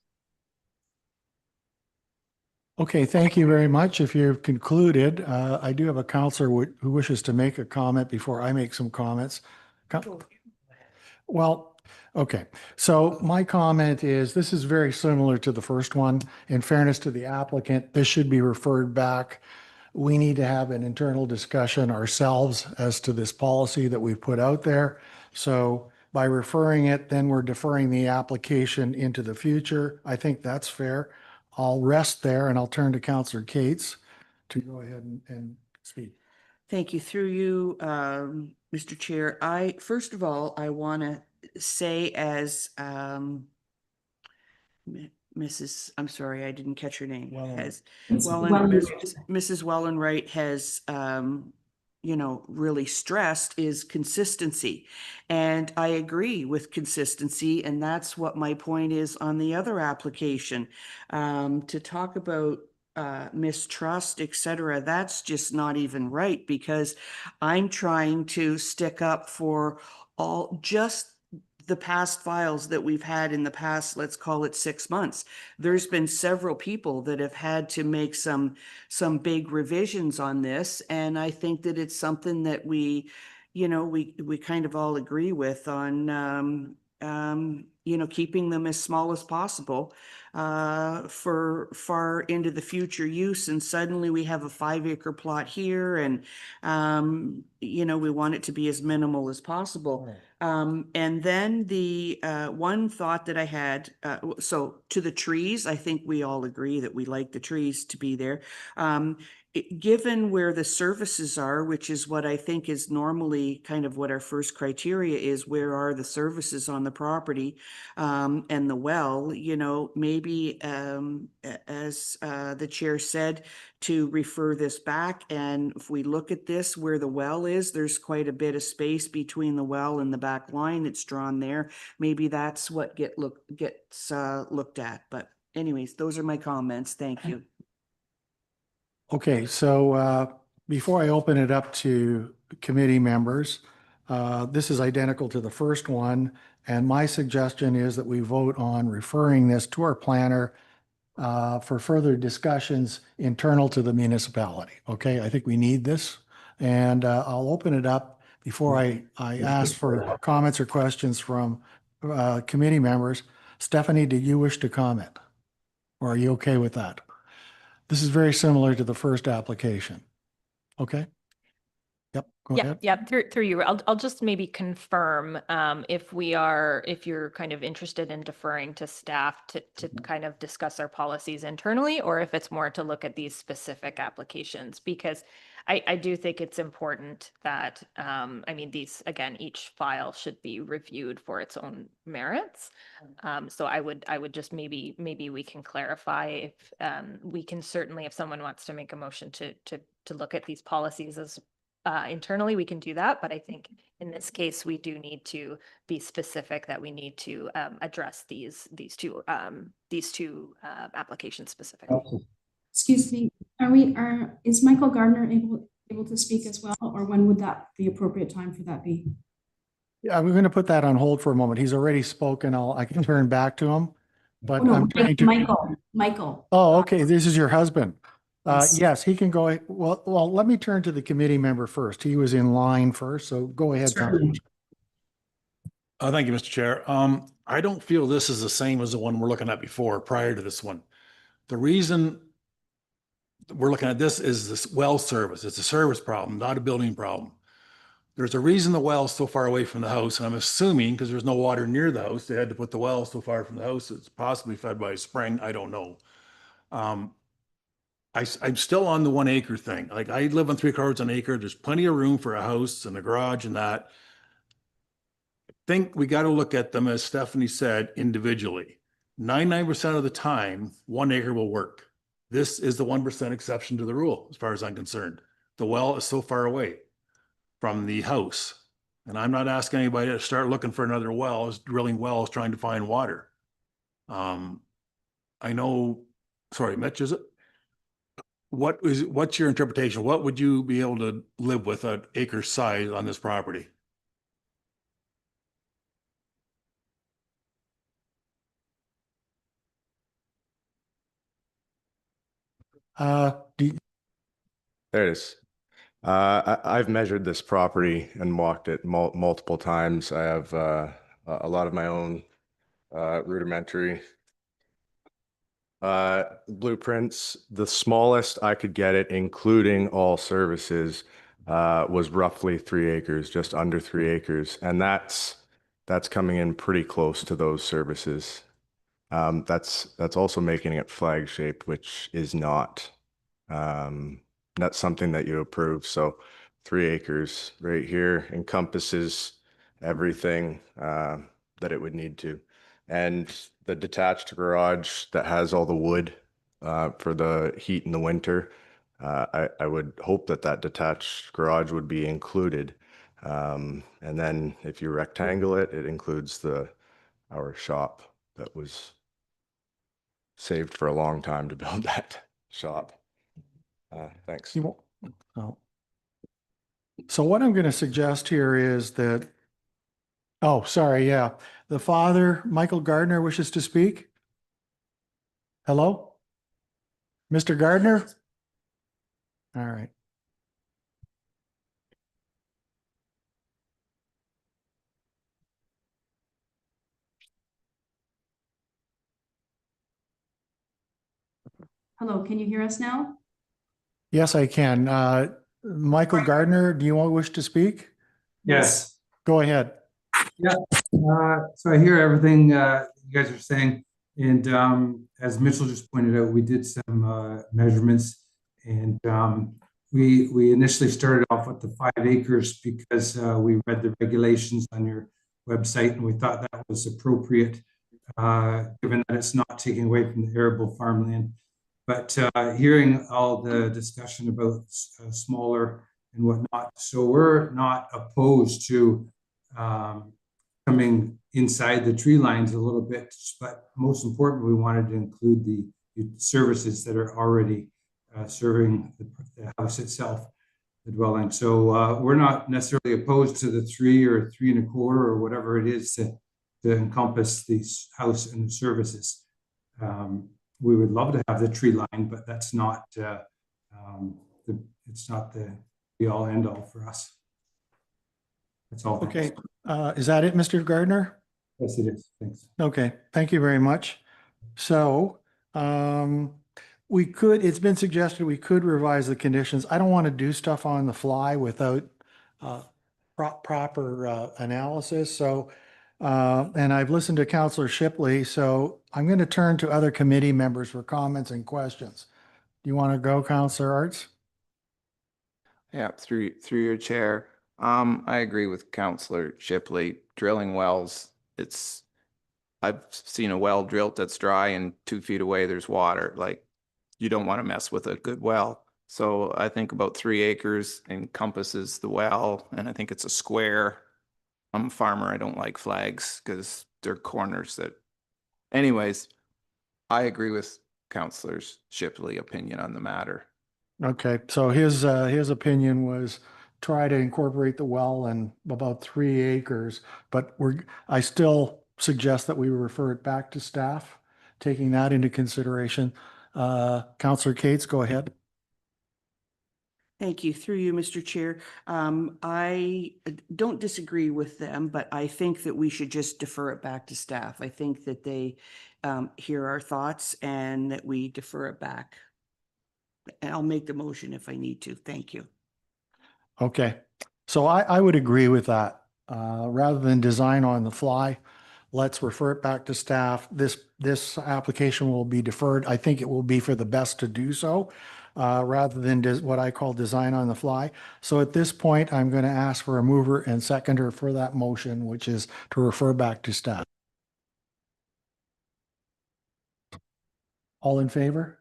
Speaker 1: Okay, thank you very much. If you've concluded, I do have a counselor who wishes to make a comment before I make some comments. Well, okay. So my comment is this is very similar to the first one. In fairness to the applicant, this should be referred back. We need to have an internal discussion ourselves as to this policy that we've put out there. So by referring it, then we're deferring the application into the future. I think that's fair. I'll rest there and I'll turn to Councillor Cates to go ahead and speak.
Speaker 6: Thank you. Through you, Mr. Chair. First of all, I want to say as Mrs. I'm sorry, I didn't catch her name. Mrs. Wellenwright has really stressed is consistency. And I agree with consistency. And that's what my point is on the other application. To talk about mistrust, etc., that's just not even right, because I'm trying to stick up for just the past files that we've had in the past, let's call it 6 months. There's been several people that have had to make some big revisions on this. And I think that it's something that we kind of all agree with on, keeping them as small as possible for far into the future use. And suddenly we have a 5-acre plot here and, we want it to be as minimal as possible. And then the one thought that I had, so to the trees, I think we all agree that we like the trees to be there. Given where the services are, which is what I think is normally kind of what our first criteria is, where are the services on the property, and the well, maybe as the chair said, to refer this back. And if we look at this, where the well is, there's quite a bit of space between the well and the back line. It's drawn there. Maybe that's what gets looked at. But anyways, those are my comments. Thank you.
Speaker 1: Okay, so before I open it up to committee members, this is identical to the first one. And my suggestion is that we vote on referring this to our planner for further discussions internal to the municipality. Okay, I think we need this. And I'll open it up before I ask for comments or questions from committee members. Stephanie, do you wish to comment? Or are you okay with that? This is very similar to the first application. Okay. Yep, go
Speaker 7: Yeah,
Speaker 1: ahead.
Speaker 7: yeah, through you. I'll just maybe confirm if you're kind of interested in deferring to staff to kind of discuss our policies internally, or if it's more to look at these specific applications, because I do think it's important that, I mean, these, again, each file should be reviewed for its own merits. So I would just maybe we can clarify if, we can certainly, if someone wants to make a motion to look at these policies as internally, we can do that, but I think in this case, we do need to be specific that we need to address these two applications specifically.
Speaker 10: Excuse me, is Michael Gardner able to speak as well, or when would that, the appropriate time for that be?
Speaker 1: Yeah, we're going to put that on hold for a moment. He's already spoken. I can turn back to him, but
Speaker 10: Oh, no,
Speaker 1: I'm trying to.
Speaker 10: Michael.
Speaker 1: Oh, okay. This is your husband.
Speaker 10: Yes.
Speaker 1: Yes, he can go. Well, let me turn to the committee member first. He was in line first, so go ahead, Tom.
Speaker 10: Certainly.
Speaker 8: Thank you, Mr. Chair. I don't feel this is the same as the one we're looking at before, prior to this one. The reason we're looking at this is this well service. It's a service problem, not a building problem. There's a reason the well is so far away from the house, and I'm assuming because there's no water near the house, they had to put the well so far from the house. It's possibly fed by a spring. I don't know. I'm still on the 1 acre thing. Like, I live on 3/4 an acre. There's plenty of room for a house and a garage and that. I think we got to look at them, as Stephanie said, individually. 99% of the time, 1 acre will work. This is the 1% exception to the rule, as far as I'm concerned. The well is so far away from the house. And I'm not asking anybody to start looking for another well, drilling wells, trying to find water. I know, sorry, Mitch, is it? What's your interpretation? What would you be able to live with an acre size on this property?
Speaker 1: Do you-
Speaker 9: There it is. I've measured this property and walked it multiple times. I have a lot of my own rudimentary blueprints. The smallest I could get it, including all services, was roughly 3 acres, just under 3 acres, and that's coming in pretty close to those services. That's also making it flag shaped, which is not. That's something that you approve. So 3 acres right here encompasses everything that it would need to. And the detached garage that has all the wood for the heat in the winter, I would hope that that detached garage would be included. And then if you rectangle it, it includes our shop that was saved for a long time to build that shop. Thanks.
Speaker 1: you won't- oh. So what I'm going to suggest here is that, oh, sorry, yeah. The father, Michael Gardner, wishes to speak. Hello? Mr. Gardner? All right.
Speaker 10: Hello, can you hear us now?
Speaker 1: Yes, I can. Michael Gardner, do you wish to speak?
Speaker 11: Yes.
Speaker 1: Go ahead.
Speaker 11: So I hear everything you guys are saying, and as Mitchell just pointed out, we did some measurements, and we initially started off with the 5 acres because we read the regulations on your website, and we thought that was appropriate, given that it's not taking away from the arable farmland. But hearing all the discussion about smaller and whatnot, so we're not opposed to coming inside the tree lines a little bit, but most important, we wanted to include the services that are already serving the house itself, the dwelling. So we're not necessarily opposed to the 3 or 3 1/4 or whatever it is to encompass the house and the services. We would love to have the tree line, but that's not it's not the be all end all for us. That's all.
Speaker 1: Okay. Is that it, Mr. Gardner?
Speaker 11: Yes, it is. Thanks.
Speaker 1: Okay, thank you very much. So it's been suggested we could revise the conditions. I don't want to do stuff on the fly without proper analysis. So, and I've listened to Counselor Shipley, so I'm going to turn to other committee members for comments and questions. Do you want to go, Counselor Arts?
Speaker 5: Yeah, through your chair. I agree with Counselor Shipley. Drilling wells, I've seen a well drilled that's dry and 2 feet away there's water. Like, you don't want to mess with a good well. So I think about 3 acres encompasses the well, and I think it's a square. I'm a farmer. I don't like flags because they're corners that. Anyways, I agree with Counselor Shipley opinion on the matter.
Speaker 1: Okay, so his opinion was try to incorporate the well in about 3 acres, but I still suggest that we refer it back to staff, taking that into consideration. Counselor Cates, go ahead.
Speaker 6: Thank you. Through you, Mr. Chair. I don't disagree with them, but I think that we should just defer it back to staff. I think that they hear our thoughts and that we defer it back. And I'll make the motion if I need to. Thank you.
Speaker 1: Okay, so I would agree with that. Rather than design on the fly, let's refer it back to staff. This application will be deferred. I think it will be for the best to do so, rather than what I call design on the fly. So at this point, I'm going to ask for a mover and seconder for that motion, which is to refer back to staff. All in favor?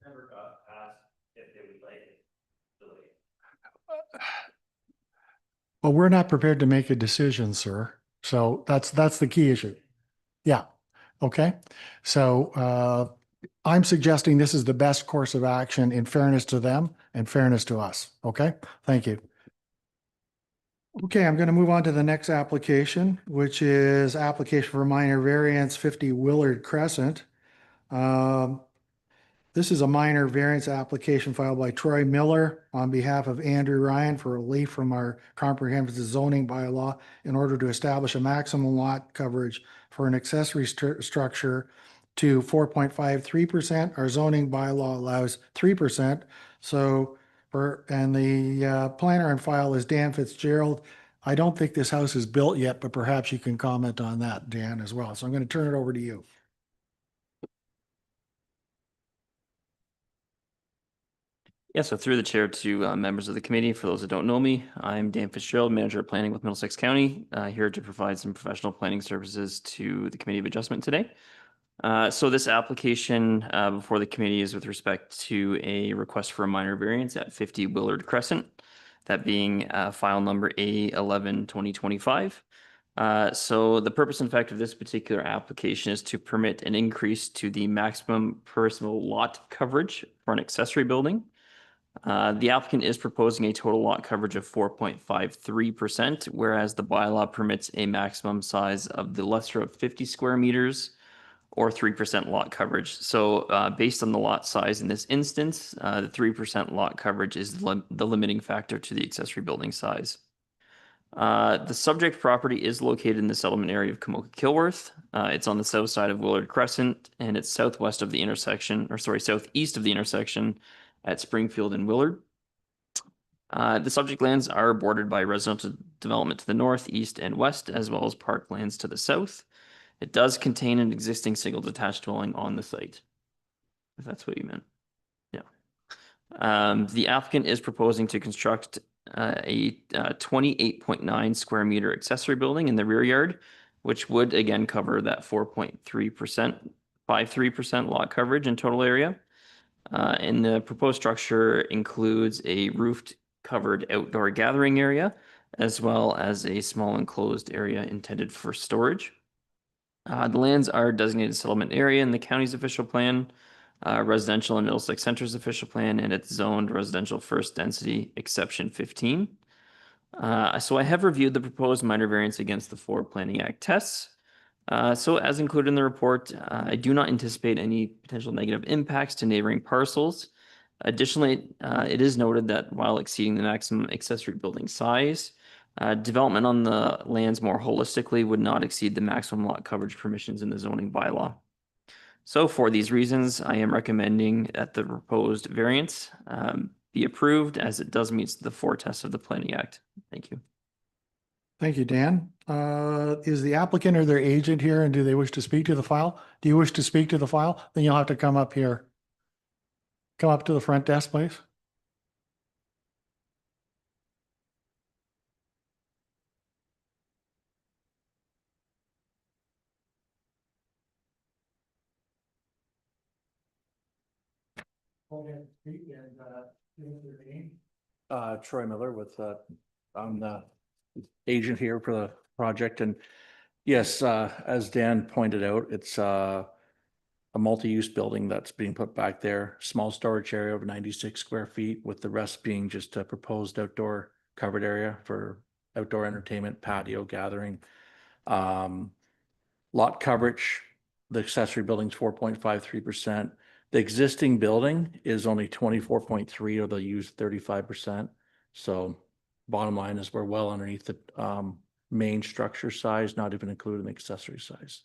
Speaker 4: Never got asked if they would like it delayed.
Speaker 1: Well, we're not prepared to make a decision, sir. So that's the key issue. Yeah. Okay. So I'm suggesting this is the best course of action in fairness to them and fairness to us. Okay. Thank you. Okay, I'm going to move on to the next application, which is application for minor variance 50 Willard Crescent. This is a minor variance application filed by Troy Miller on behalf of Andrew Ryan for relief from our comprehensive zoning bylaw in order to establish a maximum lot coverage for an accessory structure to 4.53%. Our zoning bylaw allows 3%. So and the planner on file is Dan Fitzgerald. I don't think this house is built yet, but perhaps you can comment on that, Dan, as well. So I'm going to turn it over to you.
Speaker 12: Yeah, so through the chair to members of the committee, for those that don't know me, I'm Dan Fitzgerald, Manager of Planning with Middlesex County, here to provide some professional planning services to the Committee of Adjustment today. So this application before the committee is with respect to a request for a minor variance at 50 Willard Crescent, that being file number A11-2025. So the purpose and effect of this particular application is to permit an increase to the maximum permissible lot coverage for an accessory building. The applicant is proposing a total lot coverage of 4.53%, whereas the bylaw permits a maximum size of the lesser of 50 square meters or 3% lot coverage. So based on the lot size in this instance, the 3% lot coverage is the limiting factor to the accessory building size. The subject property is located in the settlement area of Kamoka-Kilworth. It's on the south side of Willard Crescent, and it's southwest of the intersection, or sorry, southeast of the intersection at Springfield and Willard. The subject lands are bordered by residential development to the north, east, and west, as well as parklands to the south. It does contain an existing single detached dwelling on the site, if that's what you meant. Yeah. The applicant is proposing to construct a 28.9 square meter accessory building in the rear yard, which would again cover that 4.3%, 53% lot coverage in total area. And the proposed structure includes a roofed covered outdoor gathering area, as well as a small enclosed area intended for storage. The lands are designated settlement area in the county's official plan, residential and Middlesex Center's official plan, and it's zoned residential first density exception 15. So I have reviewed the proposed minor variance against the 4 Planning Act tests. So as included in the report, I do not anticipate any potential negative impacts to neighboring parcels. Additionally, it is noted that while exceeding the maximum accessory building size, development on the lands more holistically would not exceed the maximum lot coverage permissions in the zoning bylaw. So for these reasons, I am recommending that the proposed variance be approved as it does meet the four tests of the Planning Act. Thank you.
Speaker 1: Thank you, Dan. Is the applicant or their agent here and do they wish to speak to the file? Do you wish to speak to the file? Then you'll have to come up here. Come up to the front desk, please.
Speaker 13: Troy Miller with, I'm the agent here for the project. And yes, as Dan pointed out, it's a multi-use building that's being put back there, small storage area of 96 square feet, with the rest being just a proposed outdoor covered area for outdoor entertainment, patio, gathering. Lot coverage, the accessory building's 4.53%. The existing building is only 24.3, or they'll use 35%. So bottom line is we're well underneath the main structure size, not even including the accessory size.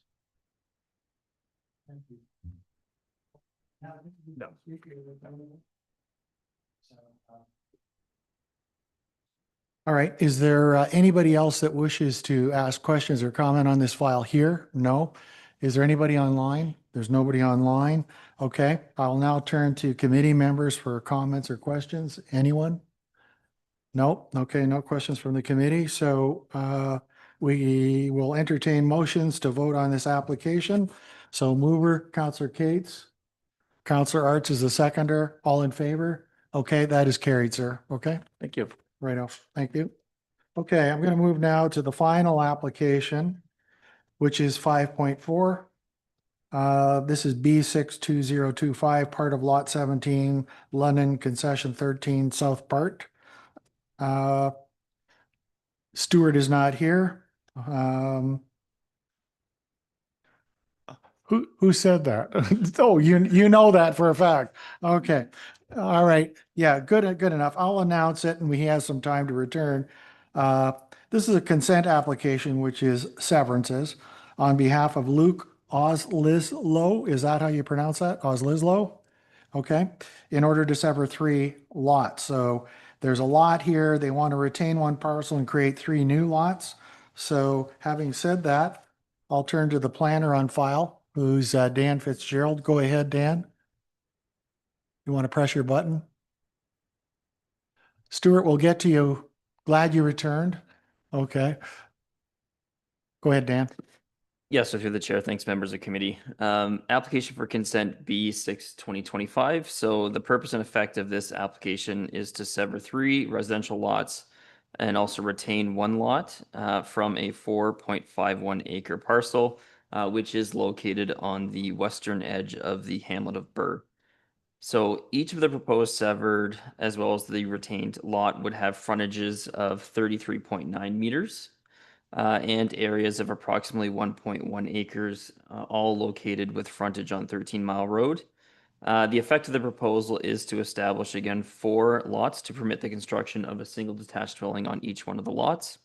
Speaker 13: No.
Speaker 1: All right. Is there anybody else that wishes to ask questions or comment on this file here? No. Is there anybody online? There's nobody online. Okay. I'll now turn to committee members for comments or questions. Anyone? No. Okay. No questions from the committee. So we will entertain motions to vote on this application. So mover, Councillor Cates. Councillor Arts is the seconder. All in favor? Okay. That is carried, sir. Okay.
Speaker 13: Thank you.
Speaker 1: Right off. Thank you. Okay, I'm going to move now to the final application, which is 5.4. This is B62025, part of Lot 17, London Concession 13, South Part. Stuart is not here. Who said that? Oh, you know that for a fact. Okay. All right. Yeah, good enough. I'll announce it and we have some time to return. This is a consent application, which is severances on behalf of Luke Oslislow. Is that how you pronounce that? Oslislow? Okay. In order to sever 3 lots. So there's a lot here. They want to retain 1 parcel and create 3 new lots. So having said that, I'll turn to the planner on file, who's Dan Fitzgerald. Go ahead, Dan. You want to press your button? Stuart, we'll get to you. Glad you returned. Okay. Go ahead, Dan.
Speaker 12: Yes, so through the chair, thanks members of committee. Application for consent B6/2025. So the purpose and effect of this application is to sever 3 residential lots and also retain 1 lot from a 4.51 acre parcel, which is located on the western edge of the hamlet of Burr. So each of the proposed severed as well as the retained lot would have frontages of 33.9 meters and areas of approximately 1.1 acres, all located with frontage on 13 Mile Road. The effect of the proposal is to establish again 4 lots to permit the construction of a single detached dwelling on each one of the lots.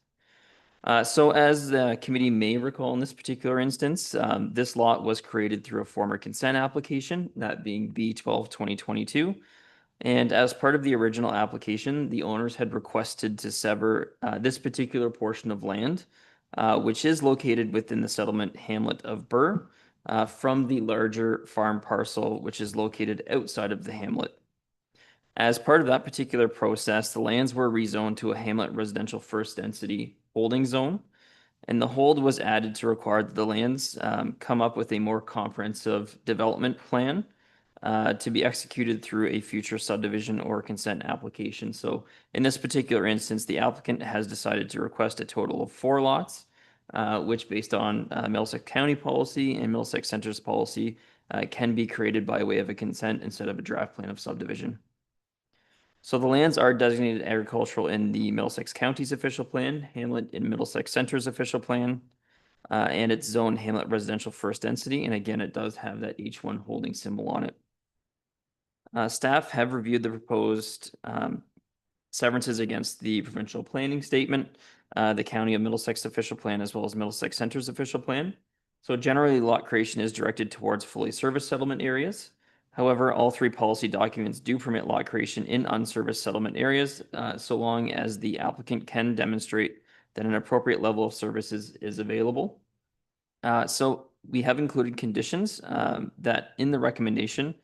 Speaker 12: So as the committee may recall in this particular instance, this lot was created through a former consent application, that being B12/2022. And as part of the original application, the owners had requested to sever this particular portion of land, which is located within the settlement hamlet of Burr, from the larger farm parcel, which is located outside of the hamlet. As part of that particular process, the lands were rezoned to a hamlet residential first density holding zone. And the hold was added to require that the lands come up with a more comprehensive development plan to be executed through a future subdivision or consent application. So in this particular instance, the applicant has decided to request a total of 4 lots, which based on Middlesex County policy and Middlesex Center's policy can be created by way of a consent instead of a draft plan of subdivision. So the lands are designated agricultural in the Middlesex County's official plan, hamlet in Middlesex Center's official plan. and it's zone hamlet residential first density. And again, it does have that H1 holding symbol on it. Staff have reviewed the proposed severances against the provincial planning statement, the County of Middlesex official plan, as well as Middlesex Center's official plan. So generally, lot creation is directed towards fully serviced settlement areas. However, all three policy documents do permit lot creation in unserviced settlement areas, so long as the applicant can demonstrate that an appropriate level of services is available. So we have included conditions that in the recommendation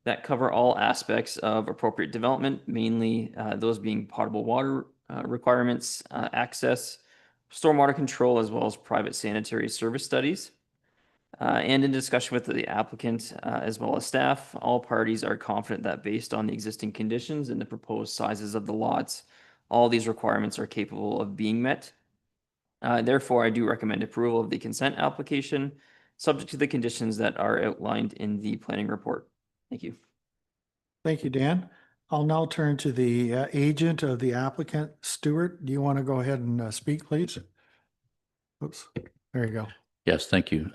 Speaker 12: that cover all aspects of appropriate development, mainly those being potable water requirements, access, stormwater control, as well as private sanitary service studies. And in discussion with the applicant as well as staff, all parties are confident that based on the existing conditions and the proposed sizes of the lots, all these requirements are capable of being met. Therefore, I do recommend approval of the consent application, subject to the conditions that are outlined in the planning report. Thank you.
Speaker 1: Thank you, Dan. I'll now turn to the agent of the applicant. Stuart, do you want to go ahead and speak, please? Oops, there you go.
Speaker 3: Yes, thank you.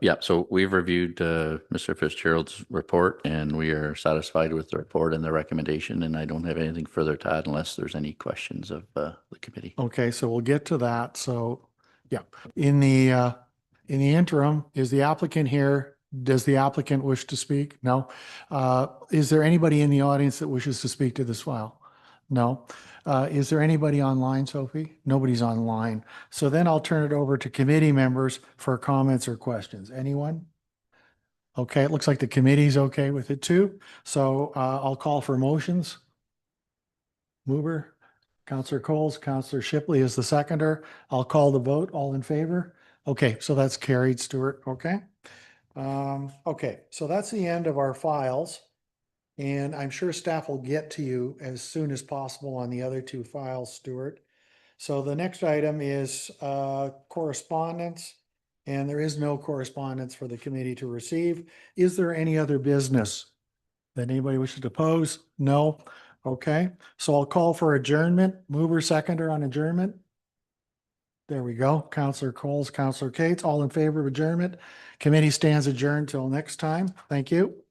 Speaker 3: Yeah, so we've reviewed Mr. Fitzgerald's report and we are satisfied with the report and the recommendation, and I don't have anything further to add unless there's any questions of the committee.
Speaker 1: Okay, so we'll get to that. So, yeah, in the interim, is the applicant here? Does the applicant wish to speak? No. Is there anybody in the audience that wishes to speak to this file? No. Is there anybody online, Sophie? Nobody's online. So then I'll turn it over to committee members for comments or questions. Anyone? Okay, it looks like the committee's okay with it too. So I'll call for motions. Mover, Councillor Coles, Councillor Shipley is the seconder. I'll call the vote. All in favor? Okay, so that's carried, Stuart. Okay. Okay, so that's the end of our files. And I'm sure staff will get to you as soon as possible on the other two files, Stuart. So the next item is correspondence, and there is no correspondence for the committee to receive. Is there any other business that anybody wishes to pose? No. Okay, so I'll call for adjournment. Mover, seconder on adjournment. There we go. Councillor Coles, Councillor Cates, all in favor of adjournment. Committee stands adjourned till next time. Thank you.